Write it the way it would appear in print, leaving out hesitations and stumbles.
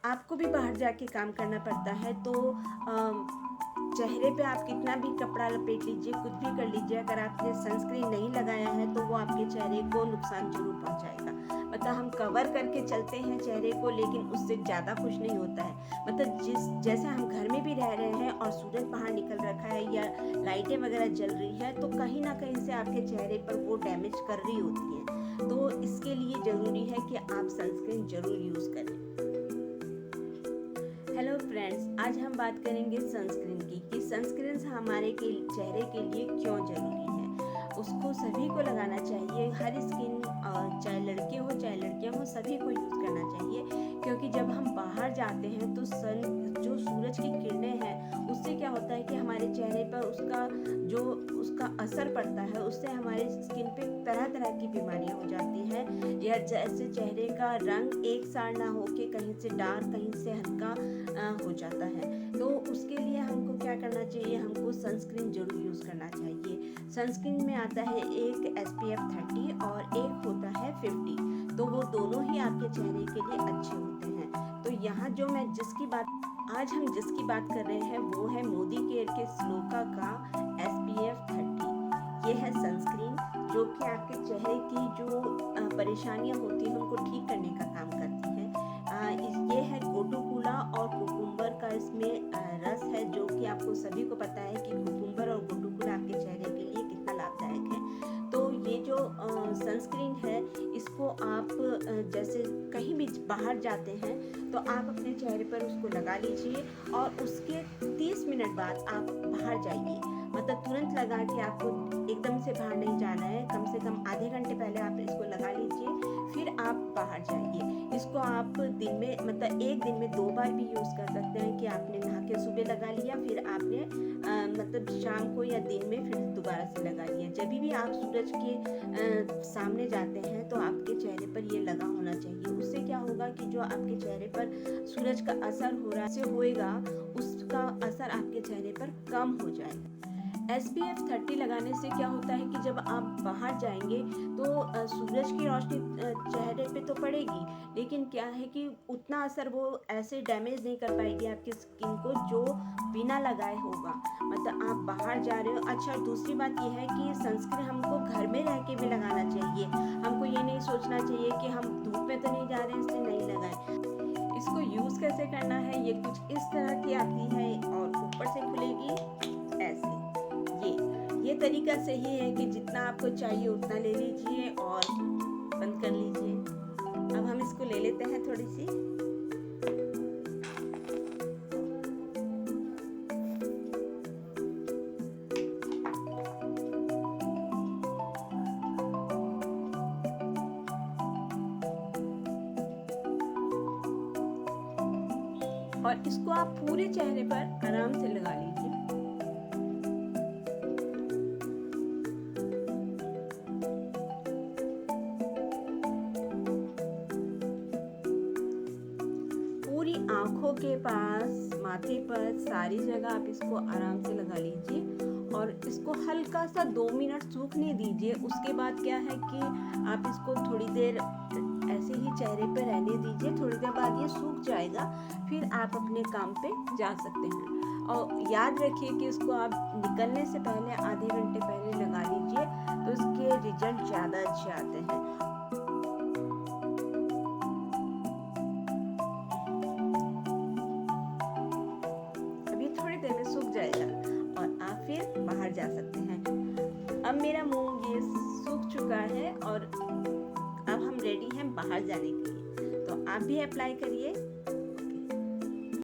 आपको भी बाहर जाके काम करना पड़ता है, तो चेहरे पे आप कितना भी कपड़ा लपेट लीजिए, कुछ भी कर लीजिए, अगर आपने सनस्क्रीन नहीं लगाया है तो वो आपके चेहरे को नुकसान जरूर पहुंचाएगा। मतलब हम कवर करके चलते हैं चेहरे को, लेकिन उससे ज़्यादा कुछ नहीं होता है। मतलब जैसे हम घर में भी रह रहे हैं और सूरज बाहर निकल रखा है या लाइटें वगैरह जल रही है, तो कहीं ना कहीं से आपके चेहरे पर वो डैमेज कर रही होती है। तो इसके लिए ज़रूरी है कि आप सनस्क्रीन ज़रूर यूज़ करें। हेलो फ्रेंड्स, आज हम बात करेंगे सनस्क्रीन की, कि सनस्क्रीन हमारे चेहरे के लिए क्यों ज़रूरी है। उसको सभी को लगाना चाहिए, हर स्किन, चाहे लड़के हो चाहे लड़कियां हो, सभी को यूज़ करना चाहिए। क्योंकि जब हम बाहर जाते हैं तो जो सूरज की किरणें हैं, उससे क्या होता है कि हमारे चेहरे पर उसका असर पड़ता है। उससे हमारे स्किन पे तरह तरह की बीमारियां हो जाती हैं, या जैसे चेहरे का रंग एक सार ना हो के कहीं से डार्क कहीं से हल्का हो जाता है। तो उसके लिए हमको क्या करना चाहिए, हमको सनस्क्रीन जरूर यूज़ करना चाहिए। सनस्क्रीन में आता है एक SPF 30 और एक होता है 50। तो वो दोनों ही आपके चेहरे के लिए अच्छे होते हैं। तो यहाँ आज हम जिसकी बात कर रहे हैं वो है मोदी केयर के स्लोका का SPF 30। ये है सनस्क्रीन जो कि आपके चेहरे की जो परेशानियां होती हैं उनको ठीक करने का काम करती है। ये है गोटुकुला और कुकुम्बर का इसमें रस है, जो कि आपको सभी को पता है कि कुकुम्बर और गोटुकुला आपके चेहरे के लिए कितना लाभदायक है। तो ये जो सनस्क्रीन है, इसको आप जैसे कहीं भी बाहर जाते हैं तो आप अपने चेहरे पर उसको लगा लीजिए और उसके 30 मिनट बाद आप बाहर जाइए। मतलब तुरंत लगा के आपको एकदम से बाहर नहीं जाना है, कम से कम आधे घंटे पहले आप इसको लगा लीजिए, फिर आप बाहर जाइए। इसको आप दिन में, मतलब एक दिन में 2 बार भी यूज़ कर सकते हैं, कि आपने नहा के सुबह लगा लिया, फिर आपने मतलब शाम को या दिन में फिर दोबारा से लगा लिया। जब भी आप सूरज के सामने जाते हैं तो आपके चेहरे पर ये लगा होना चाहिए। उससे क्या होगा कि जो आपके चेहरे पर सूरज का असर हो रहा है होएगा, उसका असर आपके चेहरे पर कम हो जाएगा। SPF 30 लगाने से क्या होता है कि जब आप बाहर जाएंगे तो सूरज की रोशनी चेहरे पे तो पड़ेगी, लेकिन क्या है कि उतना असर वो ऐसे डैमेज नहीं कर पाएगी आपकी स्किन को जो बिना लगाए होगा। मतलब आप बाहर जा रहे हो। अच्छा, दूसरी बात यह है कि सनस्क्रीन हमको घर में रह के भी लगाना चाहिए। हमको ये नहीं सोचना चाहिए कि हम धूप में तो नहीं जा रहे हैं इसलिए नहीं लगाएं। इसको यूज़ कैसे करना है, ये कुछ इस तरह की आती है और ऊपर से खुलेगी ऐसे। ये तरीका सही है कि जितना आपको चाहिए उतना ले लीजिए और बंद कर लीजिए। अब हम इसको ले लेते हैं थोड़ी सी। और इसको आप पूरे चेहरे पर आराम से लगा लीजिए। पूरी आंखों के पास, माथे पर, सारी जगह आप इसको आराम से लगा लीजिए और इसको हल्का सा 2 मिनट सूखने दीजिए। उसके बाद क्या है कि आप इसको थोड़ी देर ऐसे ही चेहरे पे रहने दीजिए। थोड़ी देर बाद ये सूख जाएगा, फिर आप अपने काम पे जा सकते हैं। और याद रखिए कि इसको आप निकलने से पहले आधे घंटे पहले लगा लीजिए, तो इसके रिजल्ट ज़्यादा अच्छे आते हैं। थोड़ी देर में सूख जाएगा और आप फिर बाहर जा सकते हैं। अब मेरा मुंह ये सूख चुका है और अब हम रेडी हैं बाहर जाने के लिए। तो आप भी अप्लाई करिए।